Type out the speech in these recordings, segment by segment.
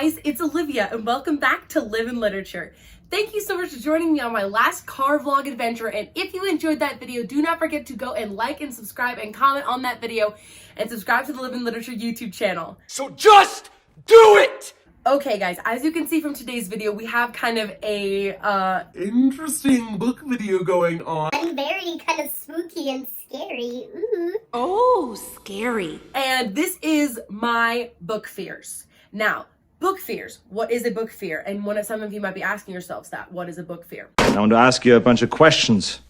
guys, it's Olivia and welcome back to Live in Literature. Thank you so much for joining me on my last car vlog adventure, and if you enjoyed that video, do not forget to go and like and subscribe and comment on that video and subscribe to the Live in Literature YouTube channel. So just do it! Okay guys, as you can see from today's video, we have kind of a interesting book video going on. I'm very kind of spooky and scary. Ooh. Oh, scary. And this is my book fears. Now, book fears. What is a book fear? And some of you might be asking yourselves that. What is a book fear? I want to ask you a bunch of questions,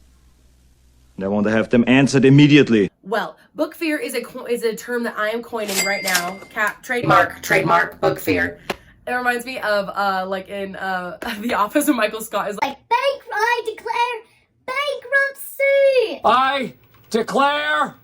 and I want to have them answered immediately. Well, book fear is a term that I am coining right now. Trademark, book fear. It reminds me of like in The Office when Michael Scott is like, I declare bankruptcy! I declare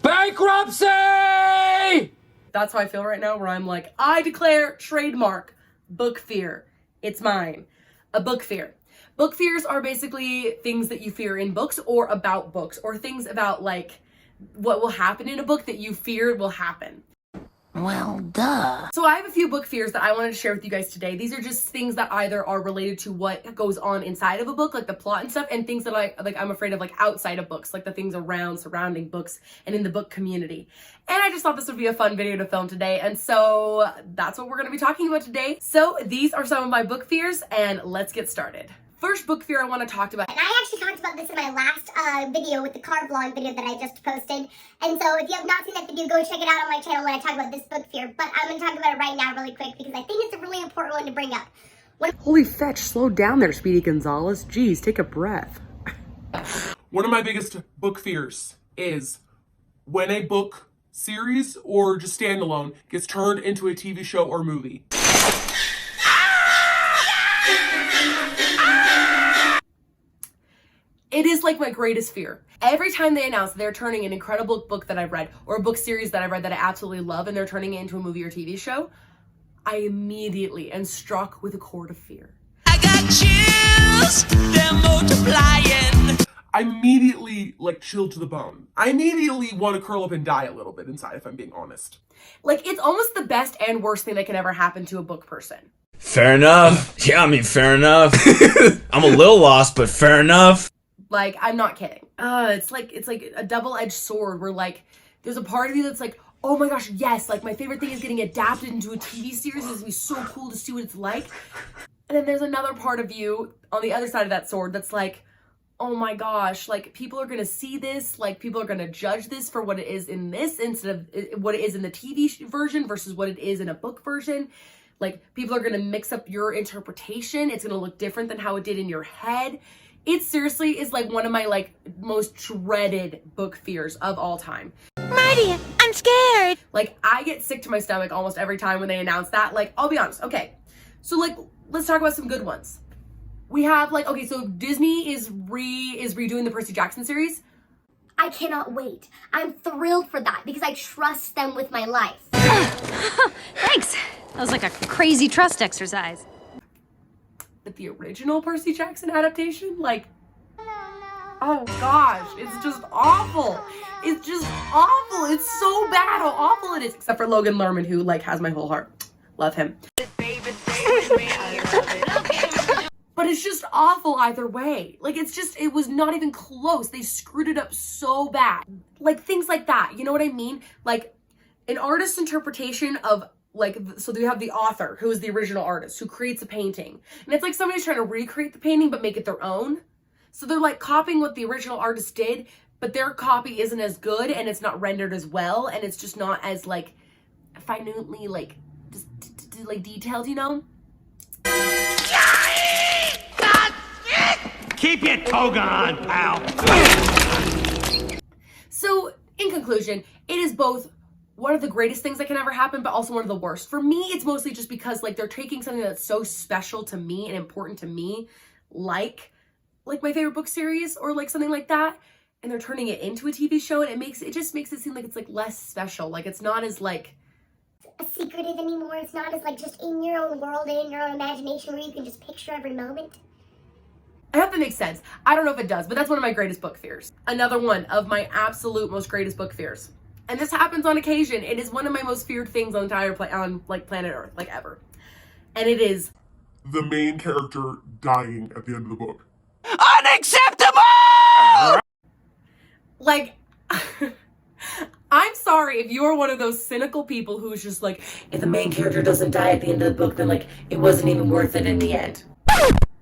bankruptcy! that's how I feel right now, where I'm like, I declare trademark book fear. It's mine. A book fear. Book fears are basically things that you fear in books or about books, or things about like what will happen in a book that you fear will happen. Well, duh. So I have a few book fears that I wanted to share with you guys today. These are just things that either are related to what goes on inside of a book, like the plot and stuff, and things that I'm afraid of like outside of books, like the things surrounding books and in the book community. And I just thought this would be a fun video to film today, and so that's what we're going to be talking about today. So these are some of my book fears, and let's get started. First book fear I want to talk about. And I actually talked about this in my last video with the car vlog video that I just posted. And so if you have not seen that video, go check it out on my channel when I talk about this book fear. But I'm going to talk about it right now really quick because I think it's a really important one to bring up. Holy fetch, slow down there, Speedy Gonzalez. Jeez, take a breath. One of my biggest book fears is when a book series or just standalone gets turned into a TV show or movie. It is like my greatest fear. Every time they announce they're turning an incredible book that I've read or a book series that I've read that I absolutely love and they're turning it into a movie or TV show, I immediately am struck with a chord of fear. I got chills, they're multiplying. I immediately chill to the bone. I immediately want to curl up and die a little bit inside, if I'm being honest. Like, it's almost the best and worst thing that can ever happen to a book person. Fair enough. Yeah, I mean, fair enough. I'm a little lost, but fair enough. Like, I'm not kidding. It's like a double-edged sword where there's a part of you that's like, oh my gosh, yes, my favorite thing is getting adapted into a TV series. It's gonna be so cool to see what it's like. And then there's another part of you on the other side of that sword that's like, oh my gosh, people are gonna see this, people are gonna judge this for what it is in this instead of what it is in the TV version versus what it is in a book version. People are gonna mix up your interpretation. It's gonna look different than how it did in your head. It seriously is one of my most dreaded book fears of all time. Marty, I'm scared. I get sick to my stomach almost every time when they announce that. I'll be honest. Okay. So let's talk about some good ones. We have okay, so Disney is redoing the Percy Jackson series. I cannot wait. I'm thrilled for that because I trust them with my life. Thanks. That was like a crazy trust exercise. But the original Percy Jackson adaptation, oh gosh, it's just awful. It's just awful. It's so bad how awful it is. Except for Logan Lerman, who has my whole heart. Love him. But it's just awful either way. It was not even close. They screwed it up so bad. Things like that, you know what I mean? An artist's interpretation of so you have the author, who is the original artist, who creates a painting. And it's somebody's trying to recreate the painting, but make it their own. So they're copying what the original artist did, but their copy isn't as good, and it's not rendered as well, and it's just not as finely detailed, you know? Keep your toga on, pal. So, in conclusion, it is both one of the greatest things that can ever happen, but also one of the worst. For me, it's mostly just because they're taking something that's so special to me and important to me, like my favorite book series or something like that, and they're turning it into a TV show, and it just makes it seem like it's less special. It's not as secretive anymore. It's not as just in your own world and in your own imagination where you can just picture every moment. I hope that makes sense. I don't know if it does, but that's one of my greatest book fears. Another one of my absolute most greatest book fears. And this happens on occasion. It is one of my most feared things on entire planet Earth, like ever. And it is The main character dying at the end of the book. Unacceptable! like I'm sorry if you are one of those cynical people who's just like, if the main character doesn't die at the end of the book, then like it wasn't even worth it in the end.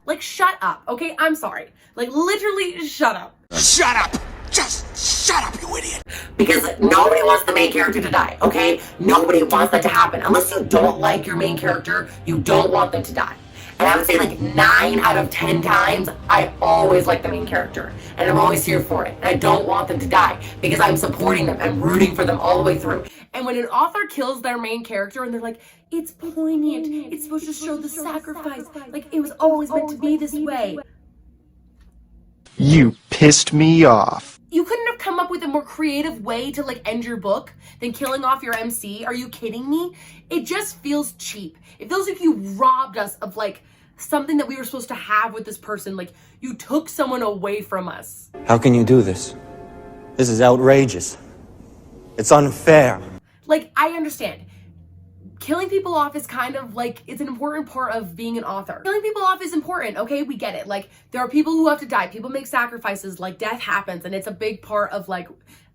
Like, shut up, okay? I'm sorry. Like, literally, shut up. Shut up! Just shut up, you idiot! Because nobody wants the main character to die, okay? Nobody wants that to happen. Unless you don't like your main character, you don't want them to die. And I would say like 9 out of 10 times, I always like the main character. And I'm always here for it. And I don't want them to die because I'm supporting them. I'm rooting for them all the way through. And when an author kills their main character and they're like, it's poignant, it's supposed to show the sacrifice, like it was always meant to be this way. You pissed me off. You couldn't have come up with a more creative way to like end your book than killing off your MC. Are you kidding me? It just feels cheap. It feels like you robbed us of like something that we were supposed to have with this person. Like you took someone away from us. How can you do this? This is outrageous. It's unfair. Like, I understand. Killing people off is kind of like, it's an important part of being an author. Killing people off is important, okay? We get it. Like, there are people who have to die. People make sacrifices. Like, death happens. And it's a big part of, like,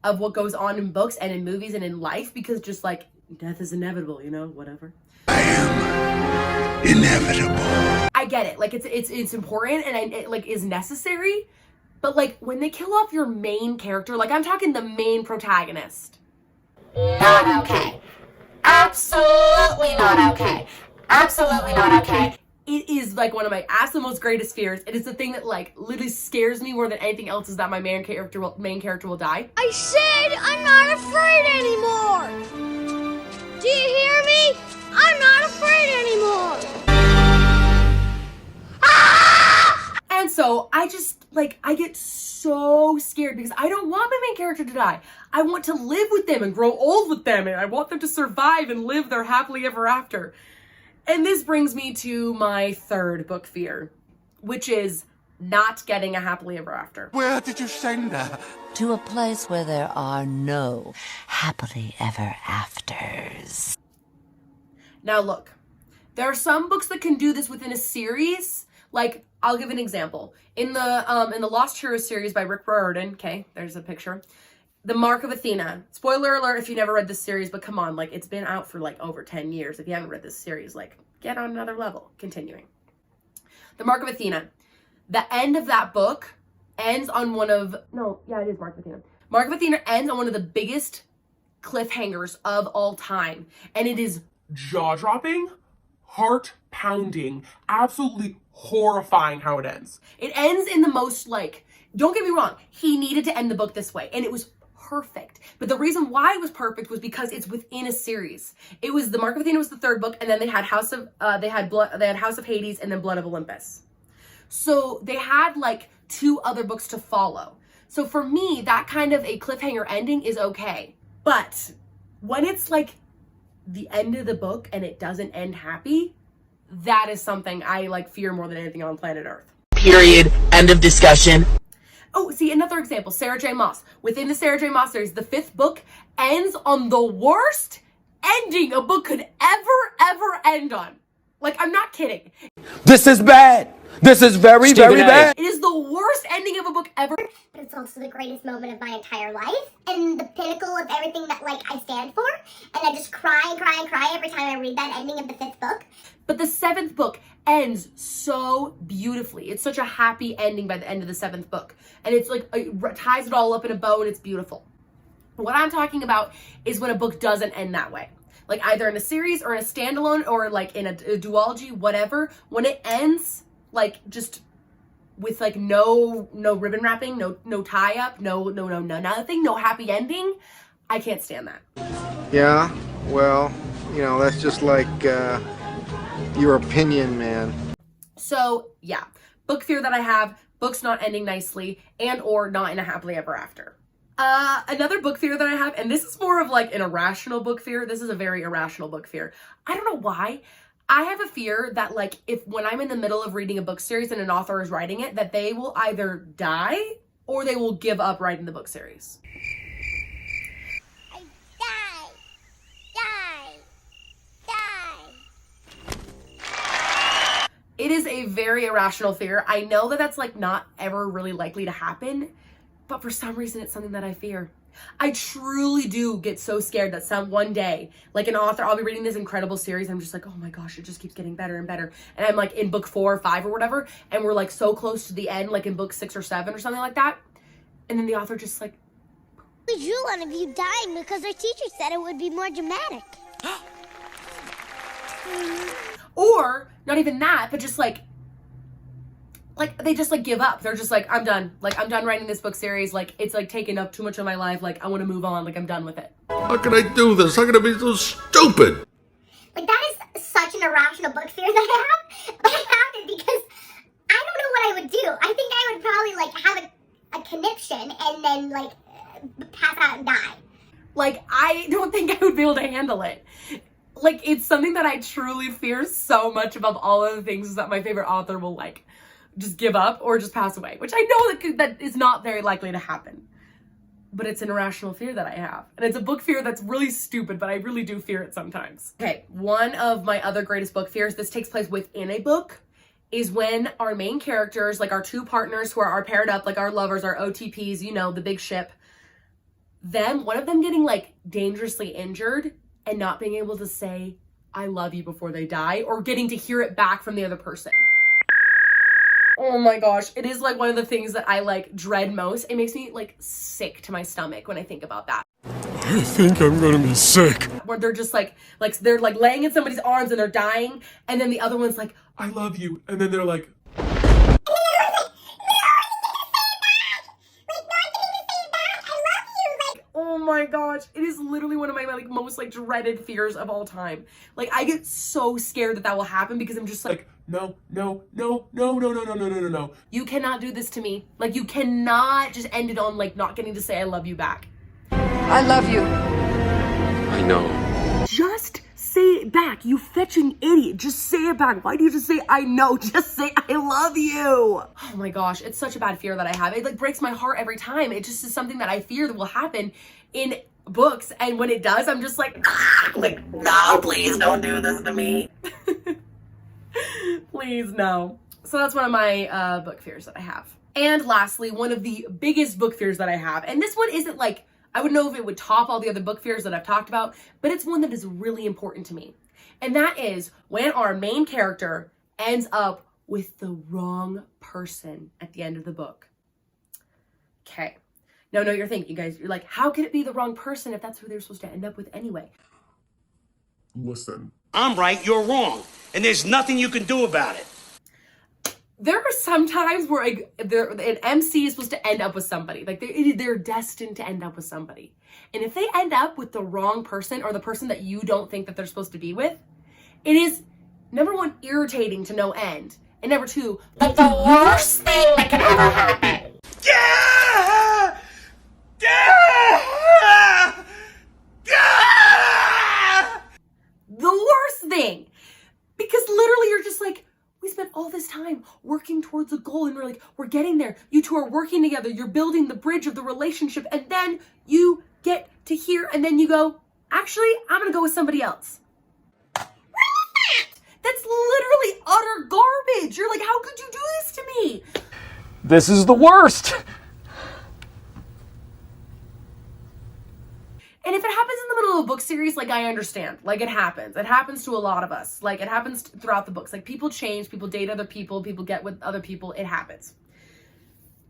of what goes on in books and in movies and in life. Because just, like, death is inevitable, you know? Whatever. I am inevitable. I get it. Like, it's important and it, like, is necessary. But, like, when they kill off your main character, like, I'm talking the main protagonist. Not okay. Absolutely not okay. Absolutely not okay. It is like one of my absolute most greatest fears. It is the thing that like literally scares me more than anything else is that my main character will die. I said I'm not afraid anymore. Do you hear me? I'm not afraid anymore. And so I just like, I get so scared because I don't want my main character to die. I want to live with them and grow old with them, and I want them to survive and live their happily ever after. And this brings me to my third book fear, which is not getting a happily ever after. Where did you send her? To a place where there are no happily ever afters. Now look, there are some books that can do this within a series. Like, I'll give an example. In the Lost Heroes series by Rick Riordan, okay, there's a picture. The Mark of Athena. Spoiler alert if you never read this series, but come on, like, it's been out for like over 10 years. If you haven't read this series, like, get on another level. Continuing. The Mark of Athena. The end of that book ends on one of, it is Mark of Athena. Mark of Athena ends on one of the biggest cliffhangers of all time. And it is Jaw-dropping, heart-pounding, absolutely horrifying how it ends. It ends in the most, like, don't get me wrong, he needed to end the book this way, and it was perfect. But the reason why it was perfect was because it's within a series. It was the Mark of Athena was the third book, and then they had House of Hades, and then Blood of Olympus. So they had like 2 other books to follow. So for me, that kind of a cliffhanger ending is okay. But when it's like the end of the book and it doesn't end happy, that is something I like fear more than anything on planet Earth. Period. End of discussion. Oh, see, another example, Sarah J. Maas. Within the Sarah J. Maas series, the 5th book ends on the worst ending a book could ever end on. Like, I'm not kidding. This is bad. This is very bad. It is the worst ending of a book ever. But it's also the greatest moment of my entire life and the pinnacle of everything that like I stand for. And I just cry and cry and cry every time I read that ending of the 5th book. But the 7th book ends so beautifully. It's such a happy ending by the end of the 7th book. And it's like, it ties it all up in a bow and it's beautiful. What I'm talking about is when a book doesn't end that way. Like either in a series or in a standalone or like in a duology, whatever. When it ends, like just with like no ribbon wrapping, no tie up, no nothing, no happy ending, I can't stand that. Yeah, well, you know, that's just like your opinion, man. So yeah, book fear that I have, books not ending nicely and or not in a happily ever after. Another book fear that I have, and this is more of like an irrational book fear. This is a very irrational book fear. I don't know why. I have a fear that like if when I'm in the middle of reading a book series and an author is writing it, that they will either die or they will give up writing the book series. It is a very irrational fear. I know that that's like not ever really likely to happen, but for some reason it's something that I fear. I truly do get so scared that one day, like an author, I'll be reading this incredible series and I'm just like, oh my gosh, it just keeps getting better and better. And I'm like in book 4 or 5 or whatever, and we're like so close to the end, like in book 6 or 7 or something like that. And then the author just like, We drew one of you dying because our teacher said it would be more dramatic. or not even that, but just like they just like give up. They're just like, I'm done. Like, I'm done writing this book series. Like, it's like taken up too much of my life. Like, I want to move on. Like, I'm done with it. How can I do this? How can I be so stupid? Like, that is such an irrational book fear that I have. But I have it because I don't know what I would do. I think I would probably, like, have a conniption and then, like, pass out and die. Like, I don't think I would be able to handle it. Like, it's something that I truly fear so much above all other things, is that my favorite author will, like, just give up or just pass away, which I know that is not very likely to happen. But it's an irrational fear that I have. And it's a book fear that's really stupid, but I really do fear it sometimes. Okay, one of my other greatest book fears, this takes place within a book, is when our main characters, like our two partners who are paired up, like our lovers, our OTPs, you know, the big ship, one of them getting like dangerously injured and not being able to say, I love you before they die, or getting to hear it back from the other person. Oh my gosh, it is like one of the things that I like dread most. It makes me like sick to my stomach when I think about that. I think I'm gonna be sick. Where they're just like they're like laying in somebody's arms and they're dying, and then the other one's like, I love you. And then they're like, oh my gosh, it is literally one of my like most like dreaded fears of all time. Like, I get so scared that will happen because I'm just like, no. You cannot do this to me. Like, you cannot just end it on like not getting to say I love you back. I love you. I know. Just say it back, you fetching idiot. Just say it back. Why do you just say I know? Just say I love you. Oh my gosh, it's such a bad fear that I have. It like breaks my heart every time. It just is something that I fear that will happen in books, and when it does, I'm just like no, please don't do this to me. Please, no. So that's one of my book fears that I have. And lastly, one of the biggest book fears that I have, and this one isn't like, I would know if it would top all the other book fears that I've talked about, but it's one that is really important to me. And that is when our main character ends up with the wrong person at the end of the book. Okay. Now, I know you're thinking, you guys, you're like, how could it be the wrong person if that's who they're supposed to end up with anyway? listen. I'm right, you're wrong, and there's nothing you can do about it. There are some times where an MC is supposed to end up with somebody. Like, they're destined to end up with somebody. And if they end up with the wrong person, or the person that you don't think that they're supposed to be with, it is, number one, irritating to no end. And number two, like the worst thing that could ever happen. Yeah! Yeah! Yeah! The worst thing. Because literally you're just like, we spent all this time working towards a goal, and we're getting there. You two are working together. You're building the bridge of the relationship, and then you get to here, and then you go, actually, I'm gonna go with somebody else. That's literally utter garbage. You're like, how could you do this to me? This is the worst. And if it happens in the middle of a book series, like, I understand. Like, it happens. It happens to a lot of us. Like, it happens throughout the books. Like, people change, people date other people get with other people. It happens.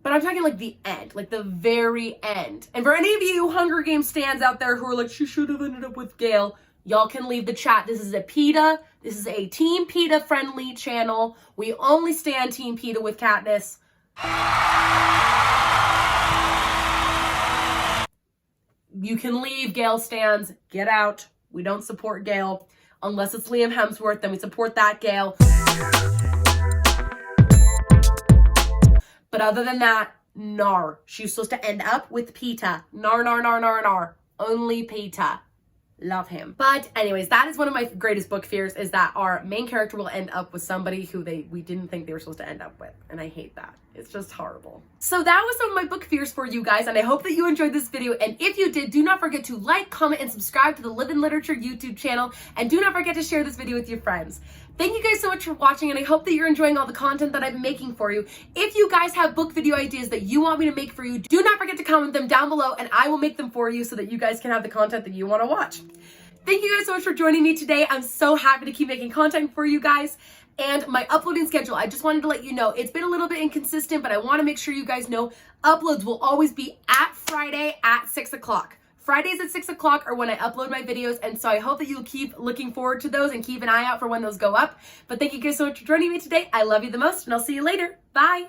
But I'm talking, like, the end. Like, the very end. And for any of you Hunger Games fans out there who are like, she should have ended up with Gale, y'all can leave the chat. This is a PETA. This is a Team PETA friendly channel. We only stand Team PETA with Katniss. You can leave, Gale stands. Get out. We don't support Gale. Unless it's Liam Hemsworth, then we support that Gale. But other than that, nar. She's supposed to end up with PETA. Nar, nar, nar, nar, nar. Only PETA. Love him. But anyways, that is one of my greatest book fears, is that our main character will end up with somebody who we didn't think they were supposed to end up with. And I hate that. It's just horrible. So that was some of my book fears for you guys, and I hope that you enjoyed this video. And if you did, do not forget to like, comment, and subscribe to the Live in Literature YouTube channel. And do not forget to share this video with your friends. Thank you guys so much for watching, and I hope that you're enjoying all the content that I've been making for you. If you guys have book video ideas that you want me to make for you, do not forget to comment them down below, and I will make them for you so that you guys can have the content that you want to watch. Thank you guys so much for joining me today. I'm so happy to keep making content for you guys. And my uploading schedule, I just wanted to let you know, it's been a little bit inconsistent, but I want to make sure you guys know uploads will always be at Friday at 6 o'clock. Fridays at 6 o'clock are when I upload my videos, and so I hope that you'll keep looking forward to those and keep an eye out for when those go up. But thank you guys so much for joining me today. I love you the most, and I'll see you later. Bye!